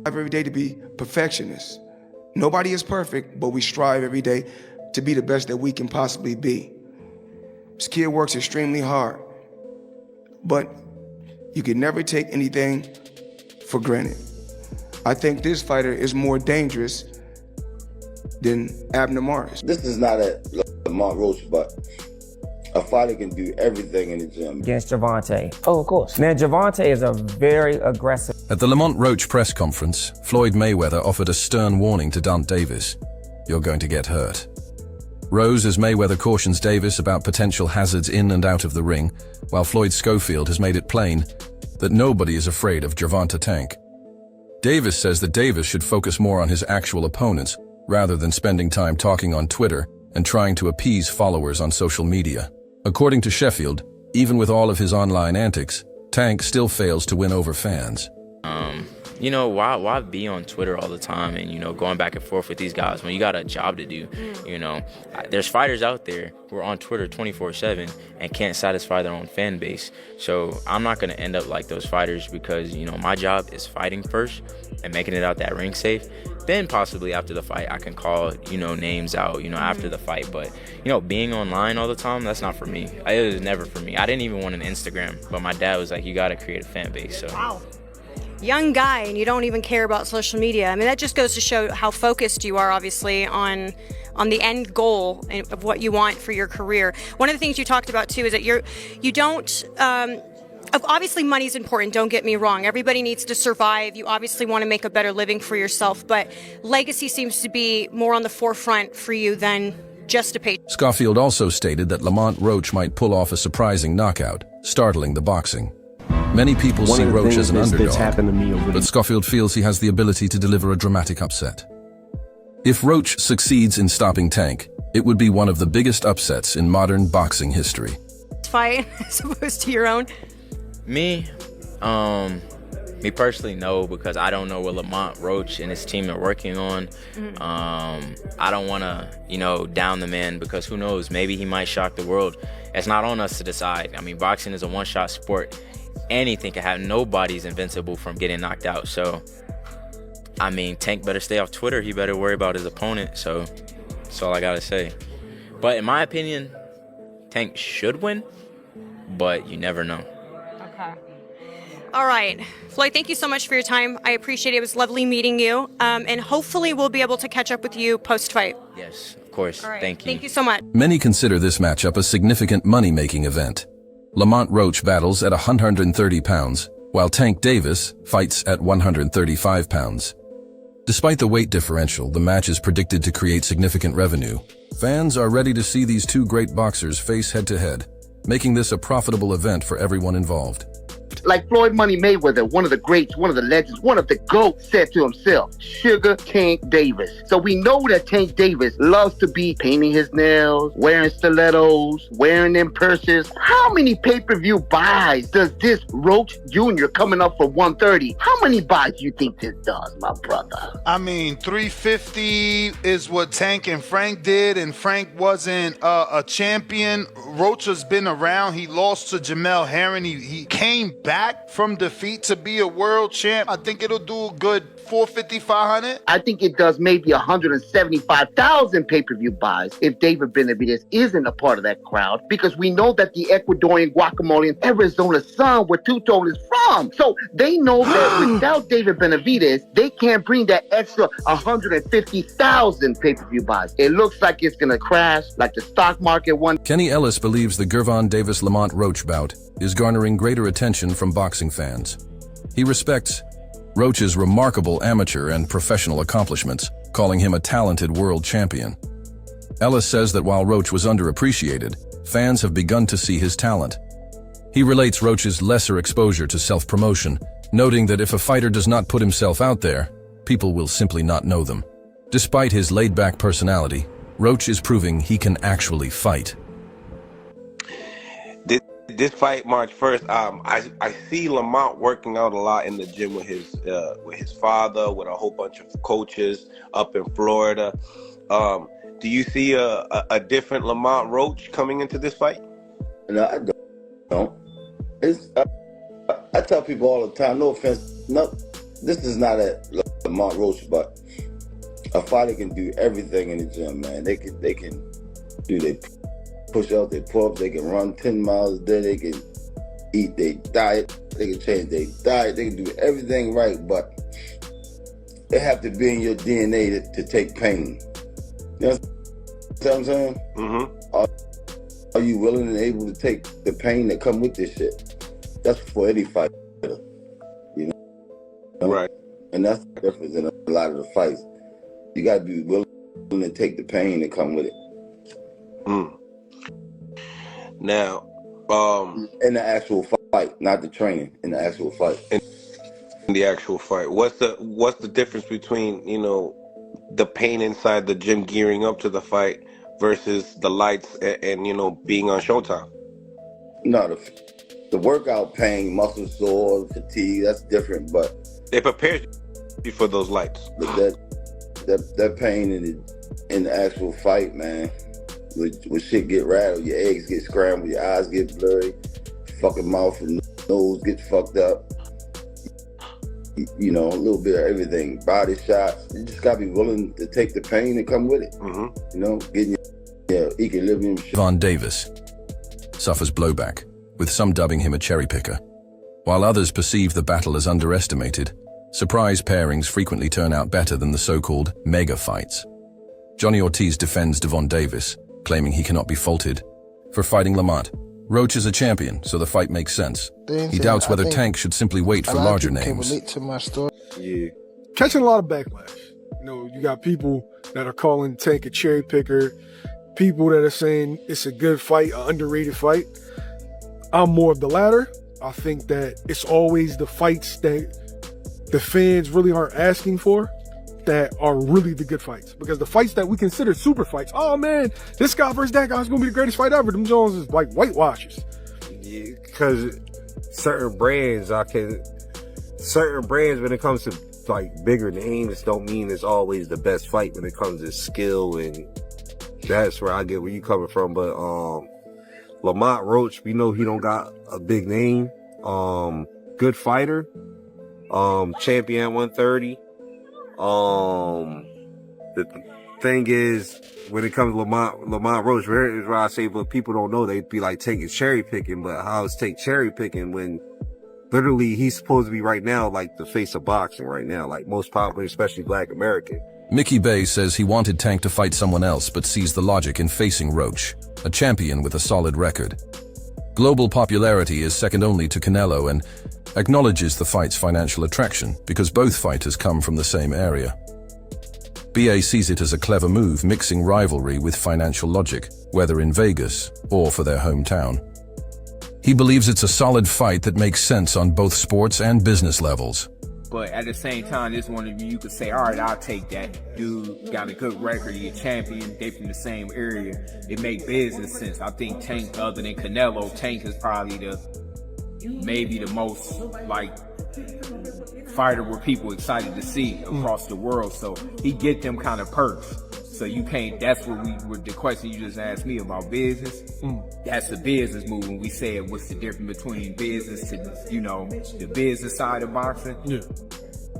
every day to be perfectionists. Nobody is perfect, but we strive every day to be the best that we can possibly be. This kid works extremely hard, but you can never take anything for granted. I think this fighter is more dangerous than Abner Morris. This is not a Lamont Roach, but a fighter can do everything in the gym. Against Gervonta. Oh, of course. Man, Gervonta is a very aggressive. At the Lamont Roach press conference, Floyd Mayweather offered a stern warning to Gervonta Davis. You're going to get hurt. Rose as Mayweather cautions Davis about potential hazards in and out of the ring, while Floyd Schofield has made it plain that nobody is afraid of Gervonta Tank. Davis says that Davis should focus more on his actual opponents, rather than spending time talking on Twitter and trying to appease followers on social media. According to Sheffield, even with all of his online antics, Tank still fails to win over fans. You know, why be on Twitter all the time and, you know, going back and forth with these guys when you got a job to do? You know, there's fighters out there who are on Twitter 24/7 and can't satisfy their own fan base. So I'm not going to end up like those fighters because, you know, my job is fighting first and making it out that ring safe. Then possibly after the fight, I can call, you know, names out, you know, after the fight. But, you know, being online all the time, that's not for me. It was never for me. I didn't even want an Instagram, but my dad was like, you got to create a fan base. So. Wow. Young guy, and you don't even care about social media. I mean, that just goes to show how focused you are, obviously, on the end goal of what you want for your career. One of the things you talked about, too, is that you don't... obviously, money's important, don't get me wrong. Everybody needs to survive. You obviously want to make a better living for yourself, but legacy seems to be more on the forefront for you than just a pay. Schofield also stated that Lamont Roach might pull off a surprising knockout, startling the boxing. Many people see Roach as an underdog, but Schofield feels he has the ability to deliver a dramatic upset. If Roach succeeds in stopping Tank, it would be one of the biggest upsets in modern boxing history. Fight as opposed to your own? Me personally, no, because I don't know what Lamont Roach and his team are working on. I don't want to, you know, down the man because who knows, maybe he might shock the world. It's not on us to decide. I mean, boxing is a one-shot sport. Anything can happen. Nobody's invincible from getting knocked out. So, I mean, Tank better stay off Twitter. He better worry about his opponent. So, that's all I got to say. But in my opinion, Tank should win, but you never know. Okay. All right. Floyd, thank you so much for your time. I appreciate it. It was lovely meeting you. And hopefully we'll be able to catch up with you post-fight. Yes, of course. All right. Thank you. Thank you so much. Many consider this matchup a significant money-making event. Lamont Roach battles at 130 pounds, while Tank Davis fights at 135 pounds. Despite the weight differential, the match is predicted to create significant revenue. Fans are ready to see these two great boxers face head-to-head, making this a profitable event for everyone involved. Like Floyd Money Mayweather, one of the greats, one of the legends, one of the GOATs, said to himself, Sugar Tank Davis. So we know that Tank Davis loves to be painting his nails, wearing stilettos, wearing them purses. How many pay-per-view buys does this Roach Jr. coming up for 130? How many buys do you think this does, my brother? I mean, 350 is what Tank and Frank did, and Frank wasn't a champion. Roach has been around. He lost to Jamel Herring. He came back from defeat to be a world champ. I think it'll do a good 450, 500. I think it does maybe 175,000 pay-per-view buys if David Benavidez isn't a part of that crowd, because we know that the Ecuadorian guacamole in Arizona sun where Tuton is from. So they know that without David Benavidez, they can't bring that extra 150,000 pay-per-view buys. It looks like it's going to crash like the stock market one. Kenny Ellis believes the Gervonta Davis-Lamont Roach bout is garnering greater attention from boxing fans. He respects Roach's remarkable amateur and professional accomplishments, calling him a talented world champion. Ellis says that while Roach was underappreciated, fans have begun to see his talent. He relates Roach's lesser exposure to self-promotion, noting that if a fighter does not put himself out there, people will simply not know them. Despite his laid-back personality, Roach is proving he can actually fight. This fight, March 1st, I see Lamont working out a lot in the gym with his father, with a whole bunch of coaches up in Florida. Do you see a different Lamont Roach coming into this fight? No, I don't. I tell people all the time, no offense, no, this is not a Lamont Roach, but a fighter can do everything in the gym, man. They can do their push-ups, their pull-ups, they can run 10 miles a day, they can eat their diet, they can change their diet, they can do everything right, but it have to be in your DNA to take pain. You know what I'm saying? Are you willing and able to take the pain that come with this shit? That's for any fighter, you know? Right. And that's the difference in a lot of the fights. You gotta be willing to take the pain that come with it. Now, in the actual fight, not the training, in the actual fight. In the actual fight, what's the difference between, you know, the pain inside the gym gearing up to the fight versus the lights and you know, being on Showtime? No, the workout pain, muscle sore, fatigue, that's different, but it prepares you for those lights. That pain in the actual fight, man, when shit get rattled, your eggs get scrambled, your eyes get blurry, fucking mouth and nose get fucked up. You know, a little bit of everything, body shots. You just gotta be willing to take the pain that come with it. You know, getting your equilibrium. Gervonta Davis suffers blowback, with some dubbing him a cherry picker. While others perceive the battle as underestimated, surprise pairings frequently turn out better than the so-called mega fights. Johnny Ortiz defends Gervonta Davis, claiming he cannot be faulted for fighting Lamont. Roach is a champion, so the fight makes sense. He doubts whether Tank should simply wait for larger names. Yeah. Catching a lot of backlash. You know, you got people that are calling Tank a cherry picker, people that are saying it's a good fight, an underrated fight. I'm more of the latter. I think that it's always the fights that the fans really aren't asking for that are really the good fights. Because the fights that we consider super fights, oh man, this guy versus that guy is going to be the greatest fight ever. Them Jones is like whitewashes. Yeah, because certain brands, when it comes to like bigger names, don't mean it's always the best fight when it comes to skill, and that's where I get where you coming from. But Lamont Roach, we know he don't got a big name. Good fighter. Champion 130. The thing is, when it comes to Lamont Roach, is where I say, but people don't know, they'd be like taking cherry picking, but how is take cherry picking when literally he's supposed to be right now like the face of boxing right now, like most popular, especially Black American. Mickey Bay says he wanted Tank to fight someone else, but sees the logic in facing Roach, a champion with a solid record. Global popularity is second only to Canelo and acknowledges the fight's financial attraction because both fighters come from the same area. BA sees it as a clever move, mixing rivalry with financial logic, whether in Vegas or for their hometown. He believes it's a solid fight that makes sense on both sports and business levels. But at the same time, this one of you could say, all right, I'll take that. Dude got a good record, he's a champion, they from the same area. It make business sense. I think Tank, other than Canelo, Tank is probably maybe the most like fighter where people excited to see across the world. So he get them kind of perks. So you can't, that's what the question you just asked me about business. That's the business move. When we said what's the difference between business to, you know, the business side of boxing. Yeah.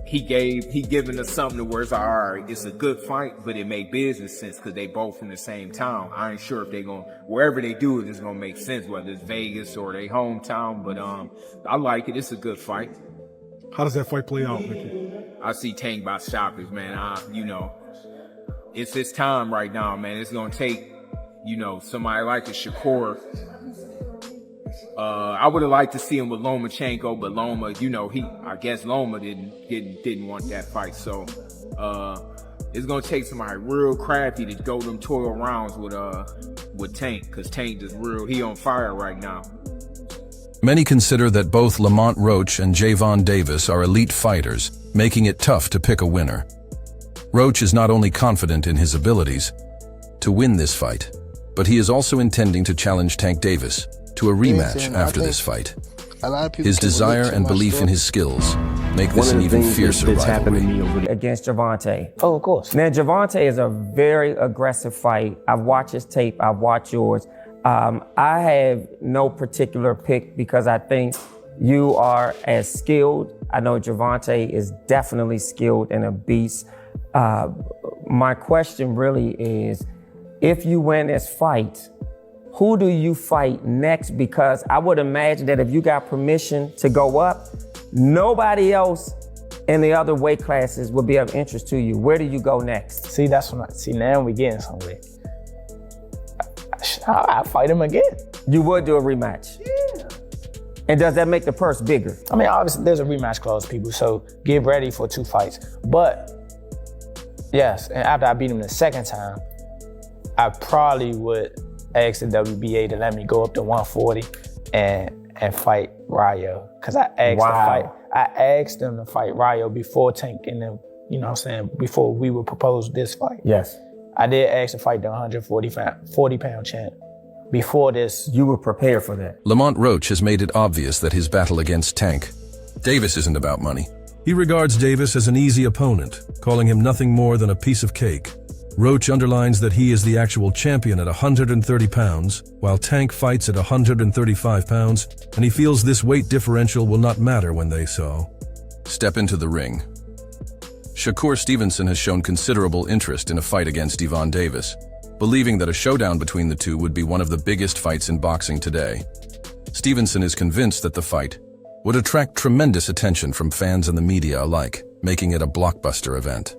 He giving us something to where it's like, all right, it's a good fight, but it make business sense because they both from the same town. I ain't sure if they wherever they do it, it's gonna make sense, whether it's Vegas or their hometown. But I like it. It's a good fight. How does that fight play out, Mickey? I see Tank by shockers, man. You know, it's his time right now, man. It's gonna take, you know, somebody like a Shakur. I would have liked to see him with Lomachenko, but Loma, you know, I guess Loma didn't want that fight. So it's gonna take somebody real crafty to go them 12 rounds with Tank, because Tank is real. He on fire right now. Many consider that both Lamont Roach and Gervonta Davis are elite fighters, making it tough to pick a winner. Roach is not only confident in his abilities to win this fight, but he is also intending to challenge Tank Davis to a rematch after this fight. His desire and belief in his skills make this an even fiercer rivalry. Against Gervonta. Oh, of course. Now, Gervonta is a very aggressive fight. I've watched his tape. I've watched yours. I have no particular pick because I think you are as skilled I know Gervonta is definitely skilled and a beast. My question really is, if you win this fight, who do you fight next? Because I would imagine that if you got permission to go up, nobody else in the other weight classes would be of interest to you. Where do you go next? See, that's when now we getting somewhere. I fight him again. You would do a rematch? Yeah. And does that make the purse bigger? I mean, obviously there's a rematch clause, people, so get ready for 2 fights. But yes, and after I beat him the second time, I probably would ask the WBA to let me go up to 140 and fight Rayo. Cause I asked them to fight Rayo before Tank and them, you know what I'm saying, before we would propose this fight. Yes. I did ask to fight the 40-pound champ. Before this, you were prepared for that. Lamont Roach has made it obvious that his battle against Tank. Davis isn't about money. He regards Davis as an easy opponent, calling him nothing more than a piece of cake. Roach underlines that he is the actual champion at 130 pounds, while Tank fights at 135 pounds, and he feels this weight differential will not matter when they step into the ring. Shakur Stevenson has shown considerable interest in a fight against Gervonta Davis, believing that a showdown between the two would be one of the biggest fights in boxing today. Stevenson is convinced that the fight would attract tremendous attention from fans and the media alike, making it a blockbuster event.